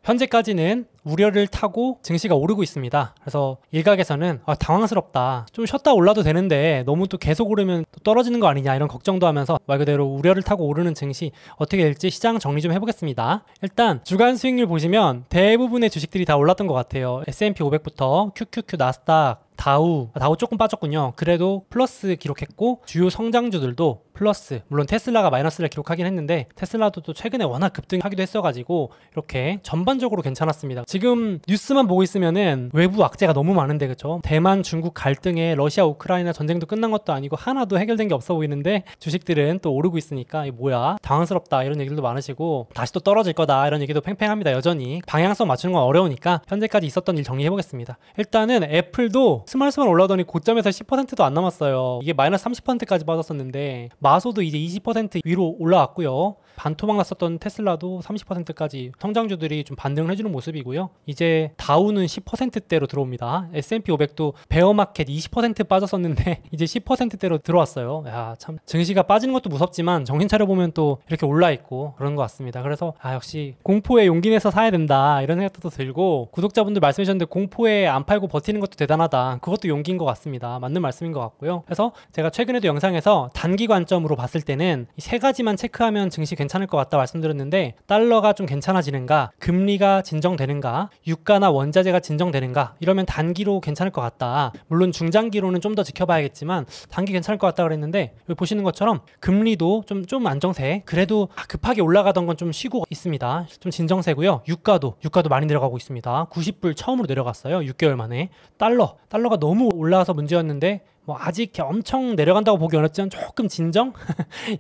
현재까지는 우려를 타고 증시가 오르고 있습니다. 그래서 일각에서는 당황스럽다. 좀 쉬었다 올라도 되는데 너무 또 계속 오르면 또 떨어지는 거 아니냐 이런 걱정도 하면서 말 그대로 우려를 타고 오르는 증시 어떻게 될지 시장 정리 좀 해보겠습니다. 일단 주간 수익률 보시면 대부분의 주식들이 다 올랐던 것 같아요. S&P 500부터 QQQ, 나스닥, 다우 조금 빠졌군요. 그래도 플러스 기록했고 주요 성장주들도 플러스, 물론 테슬라가 마이너스를 기록하긴 했는데 테슬라도 또 최근에 워낙 급등하기도 했어가지고 이렇게 전반적으로 괜찮았습니다. 지금 뉴스만 보고 있으면은 외부 악재가 너무 많은데 그쵸? 대만, 중국 갈등에 러시아, 우크라이나 전쟁도 끝난 것도 아니고 하나도 해결된 게 없어 보이는데 주식들은 또 오르고 있으니까 이게 뭐야? 당황스럽다 이런 얘기들도 많으시고 다시 또 떨어질 거다 이런 얘기도 팽팽합니다. 여전히 방향성 맞추는 건 어려우니까 현재까지 있었던 일 정리해보겠습니다. 일단은 애플도 스멀스멀 올라오더니 고점에서 10%도 안 남았어요. 이게 마이너스 30%까지 빠졌었는데 마소도 이제 20% 위로 올라왔고요. 반토막 났었던 테슬라도 30%까지 성장주들이 좀 반등을 해주는 모습이고요. 이제 다우는 10%대로 들어옵니다. S&P 500도 베어마켓 20% 빠졌었는데 이제 10%대로 들어왔어요. 야, 참 증시가 빠지는 것도 무섭지만 정신 차려보면 또 이렇게 올라있고 그런 것 같습니다. 그래서 역시 공포에 용기 내서 사야 된다 이런 생각도 들고 구독자분들 말씀해 주셨는데 공포에 안 팔고 버티는 것도 대단하다. 그것도 용기인 것 같습니다. 맞는 말씀인 것 같고요. 그래서 제가 최근에도 영상에서 단기 관점으로 봤을 때는 이 세 가지만 체크하면 증시 괜찮을 것 같다 말씀드렸는데 달러가 좀 괜찮아지는가, 금리가 진정되는가, 유가나 원자재가 진정되는가 이러면 단기로 괜찮을 것 같다. 물론 중장기로는 좀 더 지켜봐야겠지만 단기 괜찮을 것 같다 그랬는데 여기 보시는 것처럼 금리도 좀 안정세, 그래도 급하게 올라가던 건 좀 쉬고 있습니다. 좀 진정세고요. 유가도 많이 내려가고 있습니다. 90불 처음으로 내려갔어요. 6개월 만에. 달러가 너무 올라와서 문제였는데 뭐 아직 엄청 내려간다고 보기 어렵지만 조금 진정?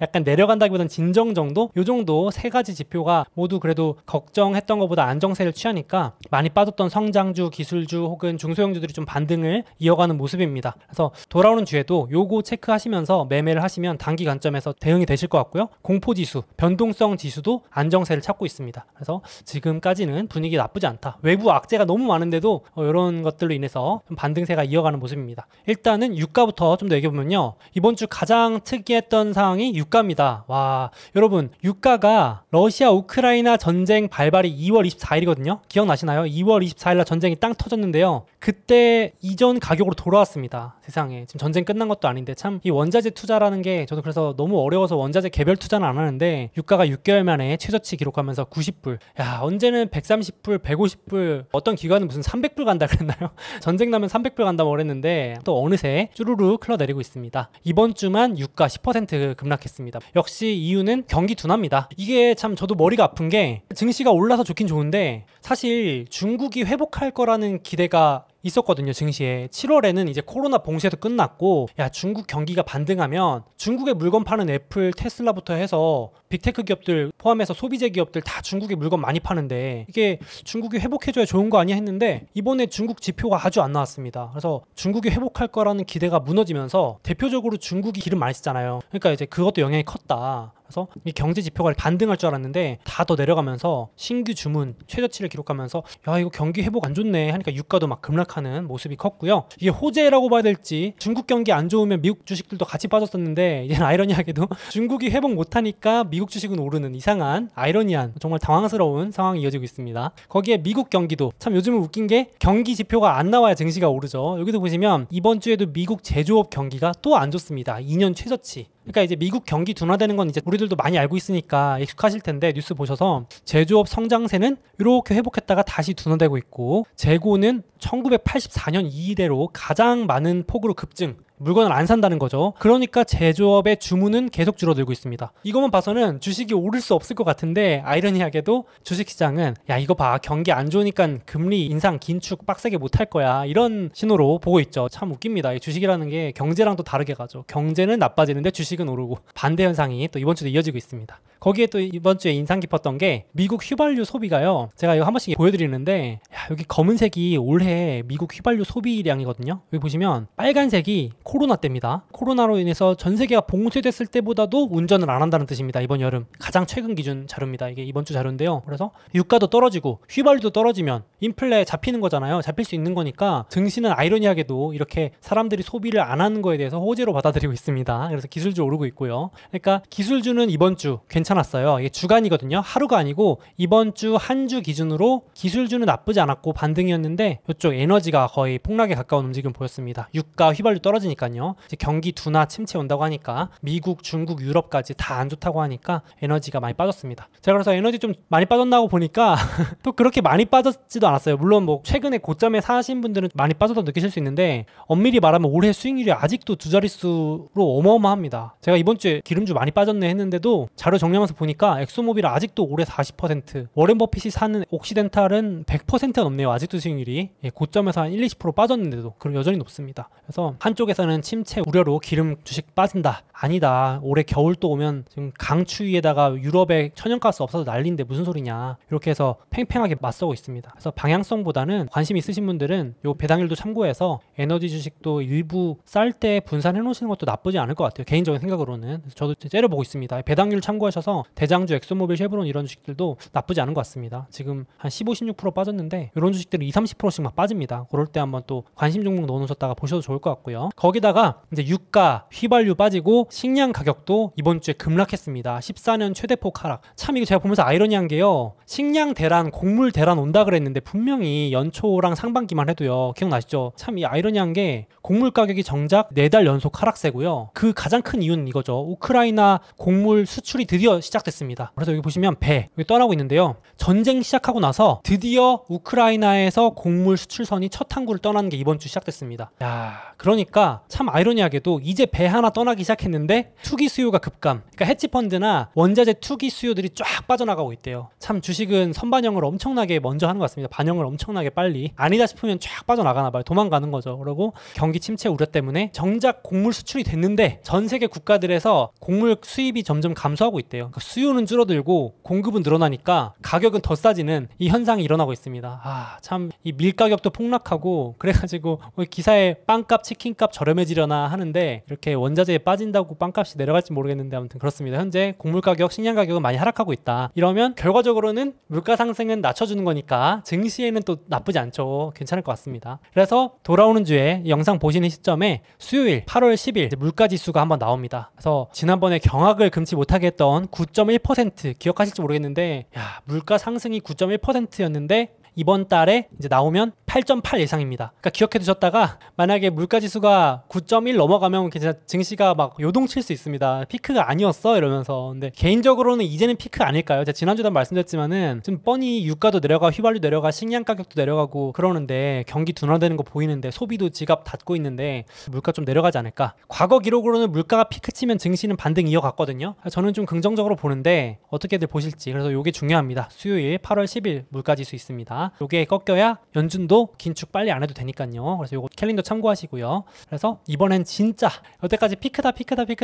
약간 내려간다기보다는 진정 정도? 요 정도 세 가지 지표가 모두 그래도 걱정했던 것보다 안정세를 취하니까 많이 빠졌던 성장주, 기술주 혹은 중소형주들이 좀 반등을 이어가는 모습입니다. 그래서 돌아오는 주에도 요거 체크하시면서 매매를 하시면 단기 관점에서 대응이 되실 것 같고요. 공포지수, 변동성 지수도 안정세를 찾고 있습니다. 그래서 지금까지는 분위기 나쁘지 않다. 외부 악재가 너무 많은데도 이런 것들로 인해서 좀 반등세가 이어가는 모습입니다. 일단은 유가부터 좀 더 얘기해보면요. 이번 주 가장 특이했던 상황이 유가입니다. 와, 여러분 유가가 러시아 우크라이나 전쟁 발발이 2월 24일이거든요. 기억나시나요? 2월 24일날 전쟁이 땅 터졌는데요. 그때 이전 가격으로 돌아왔습니다. 세상에. 지금 전쟁 끝난 것도 아닌데 참 이 원자재 투자라는 게 저도 그래서 너무 어려워서 원자재 개별 투자는 안 하는데 유가가 6개월 만에 최저치 기록하면서 90불. 야, 언제는 130불, 150불, 어떤 기관은 무슨 300불 간다 그랬나요? 전쟁 나면 300불 간다고 그랬는데 또 어느새 쭈루룩 흘러내리고 있습니다. 이번 주만 유가 10% 급락했습니다. 역시 이유는 경기 둔화입니다. 이게 참 저도 머리가 아픈 게 증시가 올라서 좋긴 좋은데 사실 중국이 회복할 거라는 기대가 있었거든요. 증시에 7월에는 이제 코로나 봉쇄도 끝났고 중국 경기가 반등하면 중국의 물건 파는 애플, 테슬라부터 해서 빅테크 기업들 포함해서 소비재 기업들 다 중국에 물건 많이 파는데 이게 중국이 회복해줘야 좋은 거 아니야 했는데 이번에 중국 지표가 아주 안 나왔습니다. 그래서 중국이 회복할 거라는 기대가 무너지면서 대표적으로 중국이 기름 많이 쓰잖아요. 그러니까 이제 그것도 영향이 컸다. 그래서 이 경제 지표가 반등할 줄 알았는데 다 더 내려가면서 신규 주문 최저치를 기록하면서 이거 경기 회복 안 좋네 하니까 유가도 막 급락하는 모습이 컸고요. 이게 호재라고 봐야 될지 중국 경기 안 좋으면 미국 주식들도 같이 빠졌었는데 이제는 아이러니하게도 중국이 회복 못하니까 미국 주식은 오르는 이상한 아이러니한 정말 당황스러운 상황이 이어지고 있습니다. 거기에 미국 경기도 참 요즘은 웃긴 게 경기 지표가 안 나와야 증시가 오르죠. 여기도 보시면 이번 주에도 미국 제조업 경기가 또 안 좋습니다. 2년 최저치. 그러니까 이제 미국 경기 둔화되는 건 이제 우리들도 많이 알고 있으니까 익숙하실 텐데 뉴스 보셔서 제조업 성장세는 이렇게 회복했다가 다시 둔화되고 있고 재고는 1984년 이래로 가장 많은 폭으로 급증, 물건을 안 산다는 거죠. 그러니까 제조업의 주문은 계속 줄어들고 있습니다. 이것만 봐서는 주식이 오를 수 없을 것 같은데 아이러니하게도 주식시장은 이거 봐, 경기 안 좋으니까 금리 인상 긴축 빡세게 못할 거야, 이런 신호로 보고 있죠. 참 웃깁니다. 이 주식이라는 게 경제랑 또 다르게 가죠. 경제는 나빠지는데 주식은 오르고 반대 현상이 또 이번 주도 이어지고 있습니다. 거기에 또 이번 주에 인상 깊었던 게 미국 휘발유 소비가요. 제가 이거 한 번씩 보여드리는데 여기 검은색이 올해 미국 휘발유 소비량이거든요. 여기 보시면 빨간색이 코로나 때입니다. 코로나로 인해서 전 세계가 봉쇄됐을 때보다도 운전을 안 한다는 뜻입니다. 이번 여름 가장 최근 기준 자료입니다. 이게 이번 주 자료인데요. 그래서 유가도 떨어지고 휘발유도 떨어지면 인플레 잡히는 거잖아요. 잡힐 수 있는 거니까 증시는 아이러니하게도 이렇게 사람들이 소비를 안 하는 거에 대해서 호재로 받아들이고 있습니다. 그래서 기술주 오르고 있고요. 그러니까 기술주는 이번 주 괜찮았어요. 이게 주간이거든요. 하루가 아니고 이번 주 한 주 기준으로 기술주는 나쁘지 않았고 반등이었는데 이쪽 에너지가 거의 폭락에 가까운 움직임을 보였습니다. 유가, 휘발유 떨어지니까요. 이제 경기 둔화 침체 온다고 하니까 미국, 중국, 유럽까지 다 안 좋다고 하니까 에너지가 많이 빠졌습니다. 제가 그래서 에너지 좀 많이 빠졌나고 보니까 또 그렇게 많이 빠졌지도 않았어요. 물론 뭐 최근에 고점에 사신 분들은 많이 빠졌다고 느끼실 수 있는데 엄밀히 말하면 올해 수익률이 아직도 두 자릿수로 어마어마합니다. 제가 이번 주에 기름주 많이 빠졌네 했는데도 자료 정리하면서 보니까 엑소모빌은 아직도 올해 40%, 워렌 버핏이 사는 옥시덴탈은 100%가 넘네요. 아직도 수익률이. 고점에서 한 1-20% 빠졌는데도 그럼 여전히 높습니다. 그래서 한쪽에서는 침체 우려로 기름 주식 빠진다. 아니다. 올해 겨울 또 오면 지금 강추위에다가 유럽에 천연가스 없어서 난리인데 무슨 소리냐. 이렇게 해서 팽팽하게 맞서고 있습니다. 그래서 방향성보다는 관심 있으신 분들은 요 배당률도 참고해서 에너지 주식도 일부 쌀 때 분산해 놓으시는 것도 나쁘지 않을 것 같아요. 개인적인 생각으로는. 그래서 저도 째려보고 있습니다. 배당률 참고하셔서 대장주 엑소모빌, 쉐브론 이런 주식들도 나쁘지 않은 것 같습니다. 지금 한 15-16% 빠졌는데 이런 주식들이 20-30%씩 막 빠집니다. 그럴 때 한번 또 관심 종목 넣어놓으셨다가 보셔도 좋을 것 같고요. 거기다가 이제 유가, 휘발유 빠지고 식량 가격도 이번 주에 급락했습니다. 14년 최대폭 하락. 참 이거 제가 보면서 아이러니한 게요. 식량 대란, 곡물 대란 온다 그랬는데 분명히 연초랑 상반기만 해도요. 기억나시죠? 참 이 아이러니한 게 곡물 가격이 정작 4달 연속 하락세고요. 그 가장 큰 이유는 이거죠. 우크라이나 곡물 수출이 드디어 시작됐습니다. 그래서 여기 보시면 배 여기 떠나고 있는데요. 전쟁 시작하고 나서 드디어 우크라이나에서 곡물 수출선이 첫 항구를 떠나는 게 이번 주 시작됐습니다. 야, 그러니까 참 아이러니하게도 이제 배 하나 떠나기 시작했는데 투기 수요가 급감. 그러니까 헤지펀드나 원자재 투기 수요들이 쫙 빠져나가고 있대요. 참 주식은 선반영을 엄청나게 먼저 하는 것 같습니다. 반영을 엄청나게 빨리. 아니다 싶으면 쫙 빠져나가나 봐요. 도망가는 거죠. 그리고 경기 침체 우려 때문에 정작 곡물 수출이 됐는데 전 세계 국가들에서 곡물 수입이 점점 감소하고 있대요. 그러니까 수요는 줄어들고 공급은 늘어나니까 가격은 더 싸지는 이 현상이 일어나고 있습니다. 아, 참 이 밀가격도 폭락하고 그래가지고 기사에 빵값, 치킨값 저렴해지려나 하는데 이렇게 원자재에 빠진다고 빵값이 내려갈지 모르겠는데 아무튼 그렇습니다. 현재 곡물 가격, 식량 가격은 많이 하락하고 있다. 이러면 결과적으로는 물가 상승은 낮춰주는 거니까 증시에는 또 나쁘지 않죠. 괜찮을 것 같습니다. 그래서 돌아오는 주에 영상 보시는 시점에 수요일 8월 10일 물가지수가 한번 나옵니다. 그래서 지난번에 경악을 금치 못하게 했던 9.1% 기억하실지 모르겠는데 물가 상승이 9.1%였는데 이번 달에 이제 나오면 8.8 예상입니다. 그러니까 기억해 두셨다가 만약에 물가지수가 9.1 넘어가면 진짜 증시가 막 요동칠 수 있습니다. 피크가 아니었어 이러면서. 근데 개인적으로는 이제는 피크 아닐까요? 제가 지난주에도 말씀드렸지만은 지금 뻔히 유가도 내려가, 휘발유 내려가, 식량 가격도 내려가고 그러는데 경기 둔화되는 거 보이는데 소비도 지갑 닫고 있는데 물가 좀 내려가지 않을까? 과거 기록으로는 물가가 피크 치면 증시는 반등 이어갔거든요. 저는 좀 긍정적으로 보는데 어떻게들 보실지. 그래서 이게 중요합니다. 수요일 8월 10일 물가지수 있습니다. 요게 꺾여야 연준도 긴축 빨리 안 해도 되니까요. 그래서 요거 캘린더 참고하시고요. 그래서 이번엔 진짜 여태까지 피크다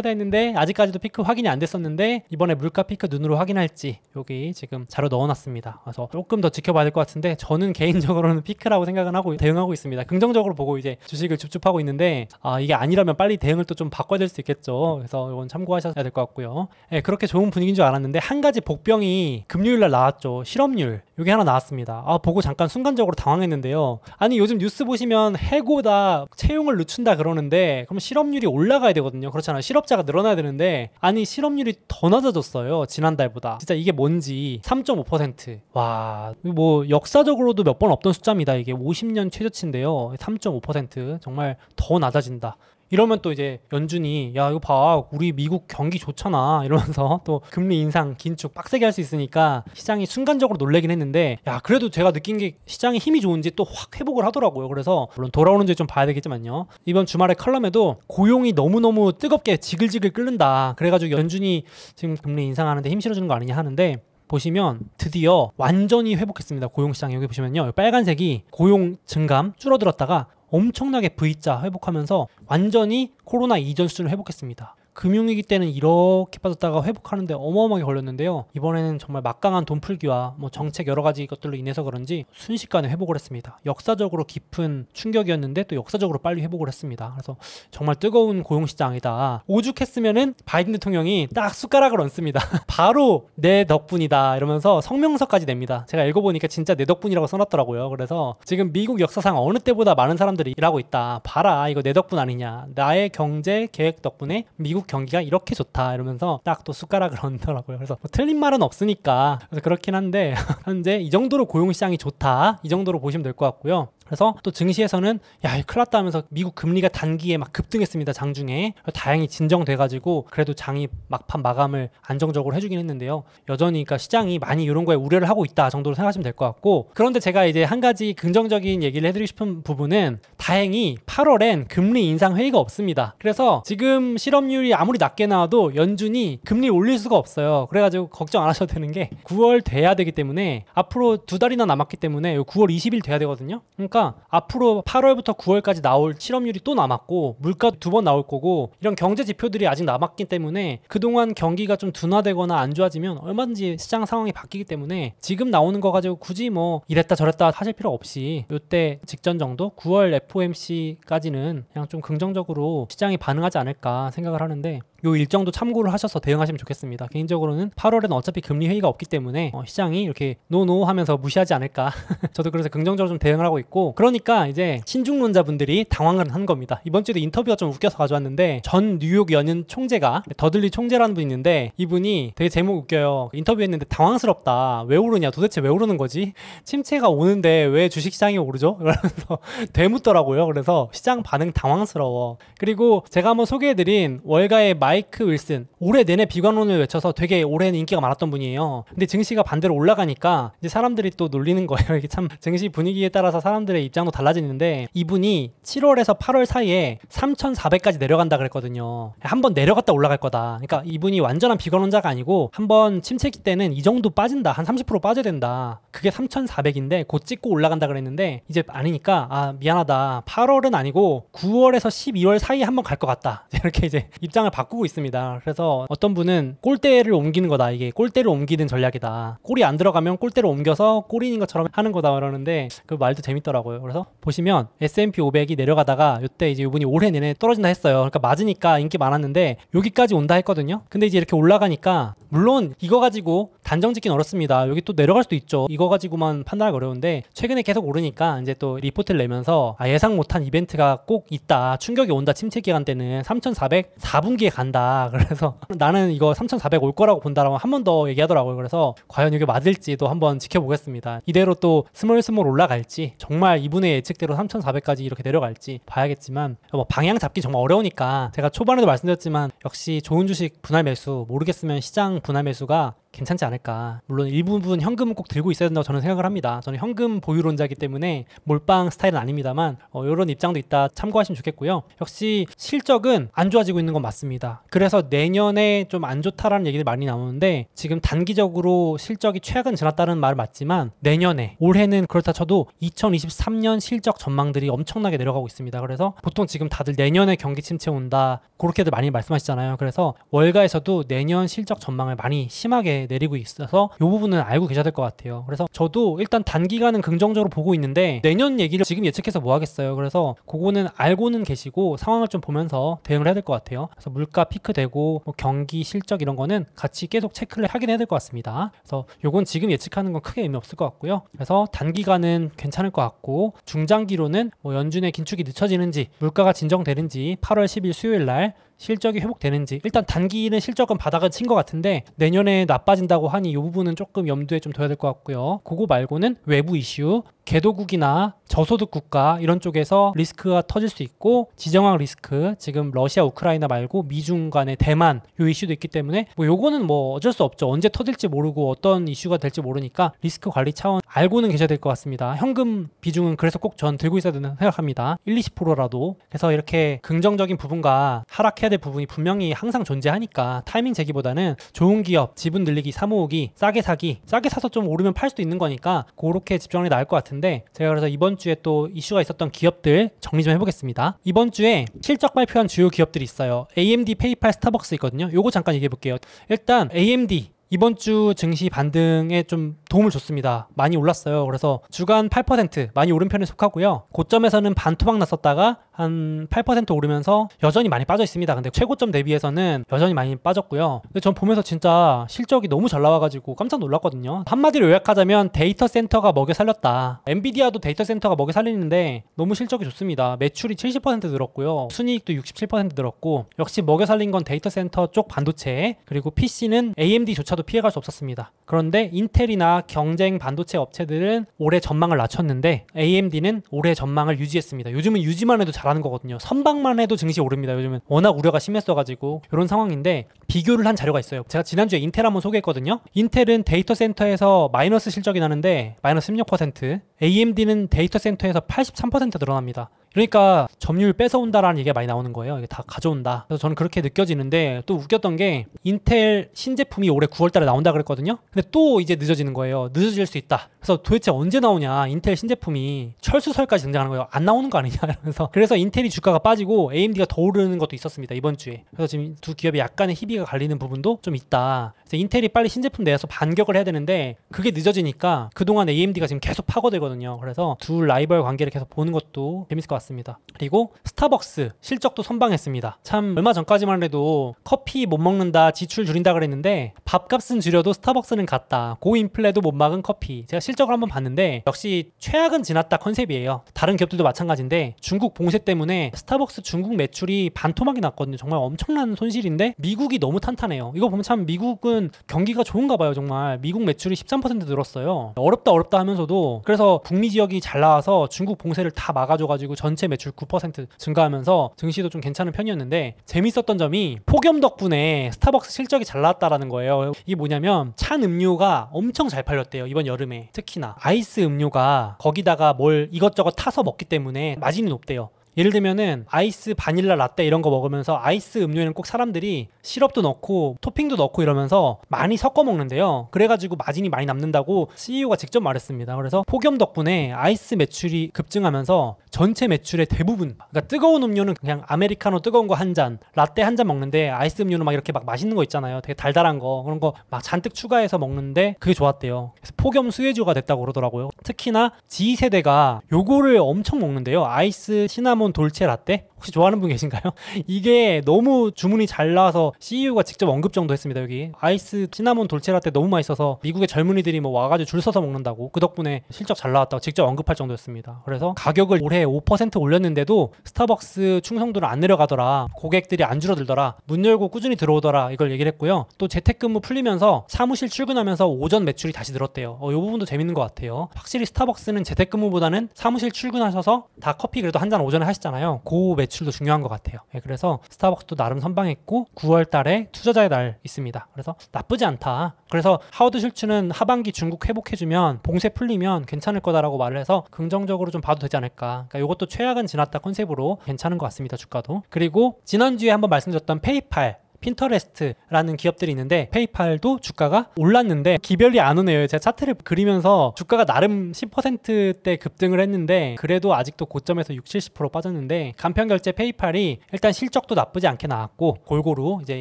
했는데 아직까지도 피크 확인이 안 됐었는데 이번에 물가 피크 눈으로 확인할지 여기 지금 자료 넣어놨습니다. 그래서 조금 더 지켜봐야 될 것 같은데 저는 개인적으로는 피크라고 생각은 하고 대응하고 있습니다. 긍정적으로 보고 이제 주식을 줍줍하고 있는데 이게 아니라면 빨리 대응을 또 좀 바꿔야 될 수 있겠죠. 그래서 이건 참고하셔야 될 것 같고요. 네, 그렇게 좋은 분위기인 줄 알았는데 한 가지 복병이 금요일날 나왔죠. 실업률 이게 하나 나왔습니다. 보고 잠깐 순간적으로 당황했는데요. 아니 요즘 뉴스 보시면 해고다, 채용을 늦춘다 그러는데 그럼 실업률이 올라가야 되거든요. 그렇잖아요. 실업자가 늘어나야 되는데 아니 실업률이 더 낮아졌어요. 지난달보다. 진짜 이게 뭔지 3.5%. 와, 뭐 역사적으로도 몇 번 없던 숫자입니다. 이게 50년 최저치인데요. 3.5% 정말 더 낮아진다. 이러면 또 이제 연준이 야 이거 봐 우리 미국 경기 좋잖아 이러면서 또 금리 인상 긴축 빡세게 할 수 있으니까 시장이 순간적으로 놀래긴 했는데 야 그래도 제가 느낀 게 시장이 힘이 좋은지 또 확 회복을 하더라고요. 그래서 물론 돌아오는지 좀 봐야 되겠지만요. 이번 주말에 컬럼에도 고용이 너무너무 뜨겁게 지글지글 끓는다. 그래가지고 연준이 지금 금리 인상하는데 힘 실어주는 거 아니냐 하는데 보시면 드디어 완전히 회복했습니다. 고용시장 여기 보시면요. 빨간색이 고용 증감 줄어들었다가 엄청나게 V자 회복하면서 완전히 코로나 이전 수준을 회복했습니다. 금융위기 때는 이렇게 빠졌다가 회복하는데 어마어마하게 걸렸는데요. 이번에는 정말 막강한 돈 풀기와 뭐 정책 여러 가지 것들로 인해서 그런지 순식간에 회복을 했습니다. 역사적으로 깊은 충격이었는데 또 역사적으로 빨리 회복을 했습니다. 그래서 정말 뜨거운 고용시장이다. 오죽했으면은 바이든 대통령이 딱 숟가락을 얹습니다. 바로 내 덕분이다 이러면서 성명서까지 냅니다. 제가 읽어보니까 진짜 내 덕분이라고 써놨더라고요. 그래서 지금 미국 역사상 어느 때보다 많은 사람들이 일하고 있다. 봐라 이거 내 덕분 아니냐. 나의 경제 계획 덕분에 미국 경기가 이렇게 좋다 이러면서 딱 또 숟가락을 얹더라고요. 그래서 뭐 틀린 말은 없으니까 그래서 그렇긴 한데 현재 이 정도로 고용시장이 좋다 이 정도로 보시면 될 것 같고요. 그래서 또 증시에서는 야 큰일 났다 하면서 미국 금리가 단기에 막 급등했습니다. 장중에. 다행히 진정돼가지고 그래도 장이 막판 마감을 안정적으로 해주긴 했는데요. 여전히 그러니까 시장이 많이 이런 거에 우려를 하고 있다 정도로 생각하시면 될 것 같고, 그런데 제가 이제 한 가지 긍정적인 얘기를 해드리고 싶은 부분은 다행히 8월엔 금리 인상 회의가 없습니다. 그래서 지금 실업률이 아무리 낮게 나와도 연준이 금리 올릴 수가 없어요. 그래가지고 걱정 안 하셔도 되는 게 9월 돼야 되기 때문에 앞으로 2달이나 남았기 때문에 9월 20일 돼야 되거든요. 그러니까 앞으로 8월부터 9월까지 나올 실업률이 또 남았고 물가 2번 나올 거고 이런 경제 지표들이 아직 남았기 때문에 그동안 경기가 좀 둔화되거나 안 좋아지면 얼마든지 시장 상황이 바뀌기 때문에 지금 나오는 거 가지고 굳이 뭐 이랬다 저랬다 하실 필요 없이 이때 직전 정도 9월 FOMC까지는 그냥 좀 긍정적으로 시장이 반응하지 않을까 생각을 하는데 요 일정도 참고를 하셔서 대응하시면 좋겠습니다. 개인적으로는 8월에는 어차피 금리 회의가 없기 때문에 시장이 이렇게 노노 하면서 무시하지 않을까. 저도 그래서 긍정적으로 좀 대응을 하고 있고, 그러니까 이제 신중론자분들이 당황을 한 겁니다. 이번 주에도 인터뷰가 좀 웃겨서 가져왔는데 전 뉴욕 연은 총재가 더들리 총재라는 분이 있는데 이분이 되게 제목 웃겨요. 인터뷰했는데 당황스럽다. 왜 오르냐? 도대체 왜 오르는 거지? 침체가 오는데 왜 주식시장이 오르죠? 이러면서 되묻더라고요. 그래서 시장 반응 당황스러워. 그리고 제가 한번 소개해드린 월가의 마이크 윌슨, 올해 내내 비관론을 외쳐서 되게 올해는 인기가 많았던 분이에요. 근데 증시가 반대로 올라가니까 이제 사람들이 또 놀리는 거예요. 이게 참 증시 분위기에 따라서 사람들의 입장도 달라지는데 이분이 7월에서 8월 사이에 3,400까지 내려간다 그랬거든요. 한번 내려갔다 올라갈 거다. 그러니까 이분이 완전한 비관론자가 아니고 한번 침체기 때는 이 정도 빠진다. 한 30% 빠져야 된다. 그게 3,400인데 곧 찍고 올라간다 그랬는데 이제 아니니까 아 미안하다. 8월은 아니고 9월에서 12월 사이에 한번 갈 것 같다. 이렇게 이제 입장을 바꾸고 있습니다. 그래서 어떤 분은 골대를 옮기는 거다. 이게 골대를 옮기는 전략이다. 골이 안 들어가면 골대를 옮겨서 골인인 것처럼 하는 거다 그러는데 그 말도 재밌더라고요. 그래서 보시면 S&P 500이 내려가다가 이때 이제 이분이 올해 내내 떨어진다 했어요. 그러니까 맞으니까 인기 많았는데 여기까지 온다 했거든요. 근데 이제 이렇게 올라가니까 물론 이거 가지고 단정 짓긴 어렵습니다. 여기 또 내려갈 수도 있죠. 이거 가지고만 판단하기 어려운데 최근에 계속 오르니까 이제 또 리포트를 내면서 예상 못한 이벤트가 꼭 있다. 충격이 온다. 침체 기간 때는 3,400 4분기에 간다. 그래서 나는 이거 3,400 올 거라고 본다라고 한 번 더 얘기하더라고요. 그래서 과연 이게 맞을지도 한번 지켜보겠습니다. 이대로 또 스몰스몰 올라갈지 정말 이분의 예측대로 3,400까지 이렇게 내려갈지 봐야겠지만 뭐 방향 잡기 정말 어려우니까 제가 초반에도 말씀드렸지만 역시 좋은 주식 분할 매수, 모르겠으면 시장 분할 매수가 괜찮지 않을까. 물론 일부분 현금은 꼭 들고 있어야 된다고 저는 생각을 합니다. 저는 현금 보유론자이기 때문에 몰빵 스타일은 아닙니다만 이런 입장도 있다 참고하시면 좋겠고요. 역시 실적은 안 좋아지고 있는 건 맞습니다. 그래서 내년에 좀 안 좋다라는 얘기들 많이 나오는데 지금 단기적으로 실적이 최악은 지났다는 말 맞지만 내년에 올해는 그렇다 쳐도 2023년 실적 전망들이 엄청나게 내려가고 있습니다. 그래서 보통 지금 다들 내년에 경기 침체 온다 그렇게들 많이 말씀하시잖아요. 그래서 월가에서도 내년 실적 전망을 많이 심하게 내리고 있어서 이 부분은 알고 계셔야 될 것 같아요. 그래서 저도 일단 단기간은 긍정적으로 보고 있는데 내년 얘기를 지금 예측해서 뭐 하겠어요. 그래서 그거는 알고는 계시고 상황을 좀 보면서 대응을 해야 될 것 같아요. 그래서 물가 피크되고 뭐 경기 실적 이런 거는 같이 계속 체크를 하긴 해야 될 것 같습니다. 그래서 요건 지금 예측하는 건 크게 의미 없을 것 같고요. 그래서 단기간은 괜찮을 것 같고 중장기로는 뭐 연준의 긴축이 늦춰지는지 물가가 진정되는지 8월 10일 수요일 날 실적이 회복되는지, 일단 단기는 실적은 바닥을 친 것 같은데 내년에 나빠진다고 하니 이 부분은 조금 염두에 좀 둬야 될 것 같고요. 그거 말고는 외부 이슈, 개도국이나 저소득 국가 이런 쪽에서 리스크가 터질 수 있고 지정학 리스크, 지금 러시아 우크라이나 말고 미중 간의 대만 요 이슈도 있기 때문에 뭐 요거는 뭐 어쩔 수 없죠. 언제 터질지 모르고 어떤 이슈가 될지 모르니까 리스크 관리 차원 알고는 계셔야 될 것 같습니다. 현금 비중은 그래서 꼭 전 들고 있어야 된다고 생각합니다. 20%라도. 그래서 이렇게 긍정적인 부분과 하락해야 될 부분이 분명히 항상 존재하니까 타이밍 재기보다는 좋은 기업, 지분 늘리기, 사모으기, 싸게 사기, 싸게 사서 좀 오르면 팔 수도 있는 거니까 그렇게 집중하는 게 나을 것 같은데 하는데 제가 그래서 이번 주에 또 이슈가 있었던 기업들 정리 좀 해보겠습니다. 이번 주에 실적 발표한 주요 기업들이 있어요. AMD, 페이팔, 스타벅스 있거든요. 요거 잠깐 얘기해 볼게요. 일단 AMD 이번 주 증시 반등에 좀 도움을 줬습니다. 많이 올랐어요. 그래서 주간 8% 많이 오른 편에 속하고요. 고점에서는 반토막 났었다가 한 8% 오르면서 여전히 많이 빠져 있습니다. 근데 최고점 대비해서는 여전히 많이 빠졌고요. 근데 전 보면서 진짜 실적이 너무 잘 나와가지고 깜짝 놀랐거든요. 한마디로 요약하자면 데이터 센터가 먹여 살렸다. 엔비디아도 데이터 센터가 먹여 살리는데 너무 실적이 좋습니다. 매출이 70% 늘었고요. 순이익도 67% 늘었고 역시 먹여 살린 건 데이터 센터 쪽 반도체 그리고 PC는 AMD조차도 피해갈 수 없었습니다. 그런데 인텔이나 경쟁 반도체 업체들은 올해 전망을 낮췄는데 AMD는 올해 전망을 유지했습니다. 요즘은 유지만 해도 잘하는 거거든요. 선방만 해도 증시 오릅니다. 요즘은 워낙 우려가 심했어가지고 이런 상황인데 비교를 한 자료가 있어요. 제가 지난주에 인텔 한번 소개했거든요. 인텔은 데이터 센터에서 마이너스 실적이 나는데 마이너스 16%, AMD는 데이터 센터에서 83% 늘어납니다. 그러니까 점유율 뺏어온다라는 얘기가 많이 나오는 거예요. 이게 다 가져온다. 그래서 저는 그렇게 느껴지는데 또 웃겼던 게 인텔 신제품이 올해 9월 달에 나온다 그랬거든요. 근데 또 이제 늦어지는 거예요. 늦어질 수 있다. 그래서 도대체 언제 나오냐. 인텔 신제품이 철수설까지 등장하는 거예요. 안 나오는 거 아니냐 이러면서. 그래서 인텔이 주가가 빠지고 AMD가 더 오르는 것도 있었습니다. 이번 주에. 그래서 지금 두 기업이 약간의 희비가 갈리는 부분도 좀 있다. 그래서 인텔이 빨리 신제품 내서 반격을 해야 되는데 그게 늦어지니까 그동안 AMD가 지금 계속 파고들거든요. 그래서 두 라이벌 관계를 계속 보는 것도 재밌을 것 같습니다. 그리고 스타벅스 실적도 선방했습니다. 참 얼마 전까지만 해도 커피 못 먹는다, 지출 줄인다 그랬는데 밥값은 줄여도 스타벅스는 갔다. 고인플레도 못 막은 커피. 제가 실적을 한번 봤는데 역시 최악은 지났다 컨셉이에요. 다른 기업들도 마찬가지인데 중국 봉쇄 때문에 스타벅스 중국 매출이 반토막이 났거든요. 정말 엄청난 손실인데 미국이 너무 탄탄해요. 이거 보면 참 미국은 경기가 좋은가 봐요. 정말 미국 매출이 13% 늘었어요. 어렵다 하면서도 그래서 북미 지역이 잘 나와서 중국 봉쇄를 다 막아줘가지고 전체 매출 9% 증가하면서 증시도 좀 괜찮은 편이었는데 재밌었던 점이 폭염 덕분에 스타벅스 실적이 잘 나왔다라는 거예요. 이게 뭐냐면 찬 음료가 엄청 잘 팔렸대요. 이번 여름에 특히나 아이스 음료가 거기다가 뭘 이것저것 타서 먹기 때문에 마진이 높대요. 예를 들면은 아이스 바닐라 라떼 이런 거 먹으면서 아이스 음료에는 꼭 사람들이 시럽도 넣고 토핑도 넣고 이러면서 많이 섞어 먹는데요. 그래가지고 마진이 많이 남는다고 CEO가 직접 말했습니다. 그래서 폭염 덕분에 아이스 매출이 급증하면서 전체 매출의 대부분, 그러니까 뜨거운 음료는 그냥 아메리카노 뜨거운 거 한 잔, 라떼 한 잔 먹는데 아이스 음료는 막 이렇게 막 맛있는 거 있잖아요. 되게 달달한 거 그런 거 막 잔뜩 추가해서 먹는데 그게 좋았대요. 그래서 폭염 수혜주가 됐다고 그러더라고요. 특히나 G세대가 요거를 엄청 먹는데요. 아이스 시나몬 돌체 라떼? 혹시 좋아하는 분 계신가요? 이게 너무 주문이 잘 나와서 CEO가 직접 언급 정도 했습니다. 여기 아이스 시나몬 돌체 라떼 너무 맛있어서 미국의 젊은이들이 뭐 와가지고 줄 서서 먹는다고 그 덕분에 실적 잘 나왔다고 직접 언급할 정도였습니다. 그래서 가격을 올해 5% 올렸는데도 스타벅스 충성도는 안 내려가더라. 고객들이 안 줄어들더라. 문 열고 꾸준히 들어오더라. 이걸 얘기를 했고요. 또 재택근무 풀리면서 사무실 출근하면서 오전 매출이 다시 늘었대요. 이 부분도 재밌는 것 같아요. 확실히 스타벅스는 재택근무보다는 사무실 출근하셔서 다 커피 그래도 한 잔 오전에 하시잖아요. 그 매출도 중요한 것 같아요. 그래서 스타벅스도 나름 선방했고 9월 달에 투자자의 날 있습니다. 그래서 나쁘지 않다. 그래서 하워드 슐츠는 하반기 중국 회복해주면 봉쇄 풀리면 괜찮을 거다라고 말을 해서 긍정적으로 좀 봐도 되지 않을까. 그러니까 이것도 최악은 지났다 컨셉으로 괜찮은 것 같습니다. 주가도. 그리고 지난주에 한번 말씀드렸던 페이팔 핀터레스트라는 기업들이 있는데 페이팔도 주가가 올랐는데 기별이 안 오네요. 제가 차트를 그리면서 주가가 나름 10%대 급등을 했는데 그래도 아직도 고점에서 60-70% 빠졌는데 간편결제 페이팔이 일단 실적도 나쁘지 않게 나왔고 골고루 이제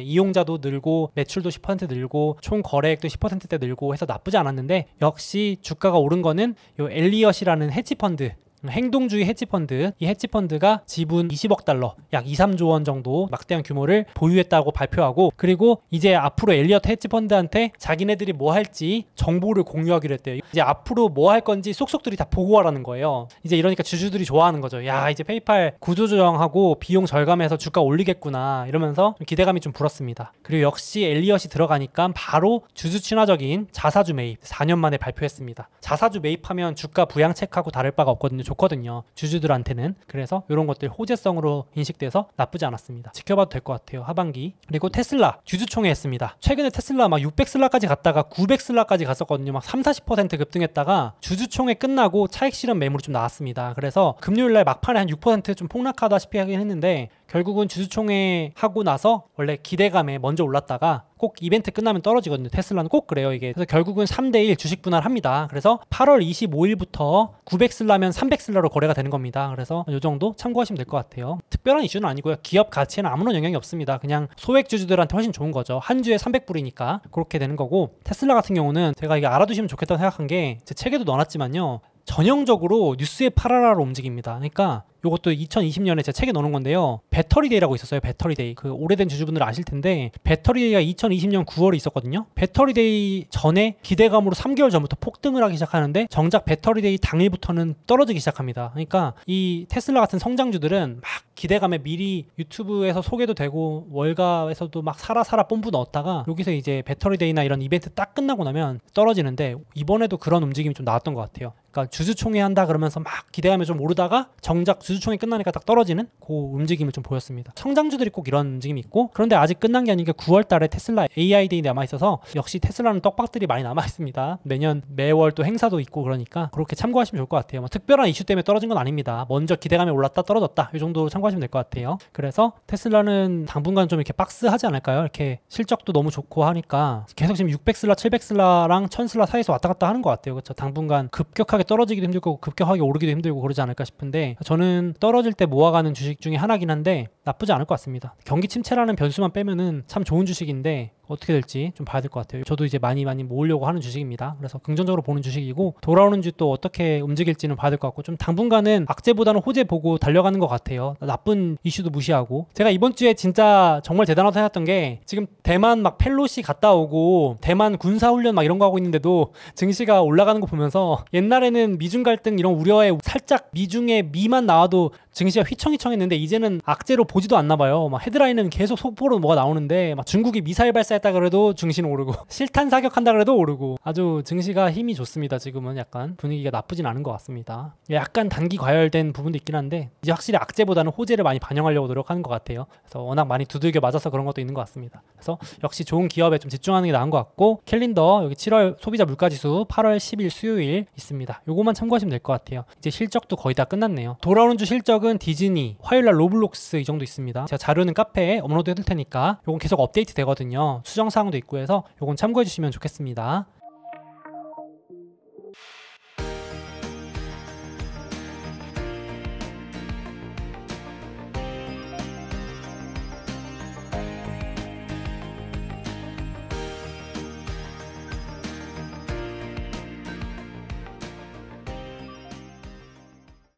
이용자도 늘고 매출도 10% 늘고 총 거래액도 10%대 늘고 해서 나쁘지 않았는데 역시 주가가 오른 거는 요 엘리엇이라는 헤지펀드 행동주의 헤지펀드, 이 헤지펀드가 지분 20억 달러, 약 2, 3조 원 정도 막대한 규모를 보유했다고 발표하고 그리고 이제 앞으로 엘리엇 헤지펀드한테 자기네들이 뭐 할지 정보를 공유하기로 했대요. 이제 앞으로 뭐 할 건지 쏙쏙들이 다 보고하라는 거예요. 이제 이러니까 주주들이 좋아하는 거죠. 야, 이제 페이팔 구조조정하고 비용 절감해서 주가 올리겠구나 이러면서 기대감이 좀 불었습니다. 그리고 역시 엘리엇이 들어가니까 바로 주주 친화적인 자사주 매입 4년 만에 발표했습니다. 자사주 매입하면 주가 부양책하고 다를 바가 없거든요. 좋거든요. 주주들한테는. 그래서 이런 것들 호재성으로 인식돼서 나쁘지 않았습니다. 지켜봐도 될 것 같아요. 하반기. 그리고 테슬라 주주총회 했습니다. 최근에 테슬라 막 600슬라까지 갔다가 900슬라까지 갔었거든요. 막 30-40% 급등했다가 주주총회 끝나고 차익 실현 매물이 좀 나왔습니다. 그래서 금요일날 막판에 한 6% 좀 폭락하다시피 하긴 했는데 결국은 주주총회 하고 나서 원래 기대감에 먼저 올랐다가 꼭 이벤트 끝나면 떨어지거든요. 테슬라는 꼭 그래요, 이게. 그래서 결국은 3대1 주식 분할합니다. 그래서 8월 25일부터 900슬라면 300슬라로 거래가 되는 겁니다. 그래서 이 정도 참고하시면 될 것 같아요. 특별한 이슈는 아니고요. 기업 가치에는 아무런 영향이 없습니다. 그냥 소액 주주들한테 훨씬 좋은 거죠. 한 주에 300불이니까 그렇게 되는 거고, 테슬라 같은 경우는 제가 이게 알아두시면 좋겠다고 생각한 게 제 책에도 넣어놨지만요. 전형적으로 뉴스의 파라라로 움직입니다. 그러니까 요것도 2020년에 제 책에 넣은 건데요. 배터리데이라고 있었어요. 배터리데이. 그 오래된 주주분들 아실 텐데 배터리데이가 2020년 9월에 있었거든요. 배터리데이 전에 기대감으로 3개월 전부터 폭등을 하기 시작하는데 정작 배터리데이 당일부터는 떨어지기 시작합니다. 그러니까 이 테슬라 같은 성장주들은 막 기대감에 미리 유튜브에서 소개도 되고 월가에서도 막 사라 뽐뿌 넣었다가 여기서 이제 배터리데이나 이런 이벤트 딱 끝나고 나면 떨어지는데, 이번에도 그런 움직임이 좀 나왔던 것 같아요. 그러니까 주주총회 한다 그러면서 막 기대감에 좀 오르다가 정작 주주총회 끝나니까 딱 떨어지는 그 움직임을 좀 보였습니다. 성장주들이 꼭 이런 움직임이 있고, 그런데 아직 끝난 게 아니니까 9월 달에 테슬라 AI 데이 남아있어서 역시 테슬라는 떡밥들이 많이 남아있습니다. 매년 매월 또 행사도 있고, 그러니까 그렇게 참고하시면 좋을 것 같아요. 뭐 특별한 이슈 때문에 떨어진 건 아닙니다. 먼저 기대감에 올랐다 떨어졌다 이 정도 참고하시면 될 것 같아요. 그래서 테슬라는 당분간 좀 이렇게 박스하지 않을까요? 이렇게 실적도 너무 좋고 하니까 계속 지금 600슬라 700슬라랑 1000슬라 사이에서 왔다 갔다 하는 것 같아요. 그렇죠? 당분간 급격하게 떨어지기도 힘들고 급격하게 오르기도 힘들고 그러지 않을까 싶은데, 저는 떨어질 때 모아가는 주식 중에 하나긴 한데 나쁘지 않을 것 같습니다. 경기 침체라는 변수만 빼면은 참 좋은 주식인데 어떻게 될지 좀 봐야 될 것 같아요. 저도 이제 많이 모으려고 하는 주식입니다. 그래서 긍정적으로 보는 주식이고, 돌아오는 주 또 어떻게 움직일지는 봐야 될 것 같고, 좀 당분간은 악재보다는 호재 보고 달려가는 것 같아요. 나쁜 이슈도 무시하고. 제가 이번 주에 진짜 정말 대단하다 생각했던 게, 지금 대만 막 펠로시 갔다 오고 대만 군사훈련 막 이런 거 하고 있는데도 증시가 올라가는 거 보면서, 옛날에는 미중 갈등 이런 우려에 살짝 미중의 미만 나와도 증시가 휘청휘청했는데 이제는 악재로 보지도 않나 봐요. 막 헤드라인은 계속 속보로 뭐가 나오는데, 막 중국이 미사일 발사했다 그래도 증시는 오르고 실탄 사격한다 그래도 오르고, 아주 증시가 힘이 좋습니다. 지금은 약간 분위기가 나쁘진 않은 것 같습니다. 약간 단기 과열된 부분도 있긴 한데 이제 확실히 악재보다는 호재를 많이 반영하려고 노력하는 것 같아요. 그래서 워낙 많이 두들겨 맞아서 그런 것도 있는 것 같습니다. 그래서 역시 좋은 기업에 좀 집중하는 게 나은 것 같고, 캘린더 여기 7월 소비자 물가지수 8월 10일 수요일 있습니다. 요거만 참고하시면 될 것 같아요. 이제 실적도 거의 다 끝났네요. 돌아오는 주 실적은 디즈니, 화요일날 로블록스 이 정도 있습니다. 제가 자료는 카페에 업로드 해둘 테니까 요건 계속 업데이트 되거든요. 수정사항도 있고 해서 요건 참고해 주시면 좋겠습니다.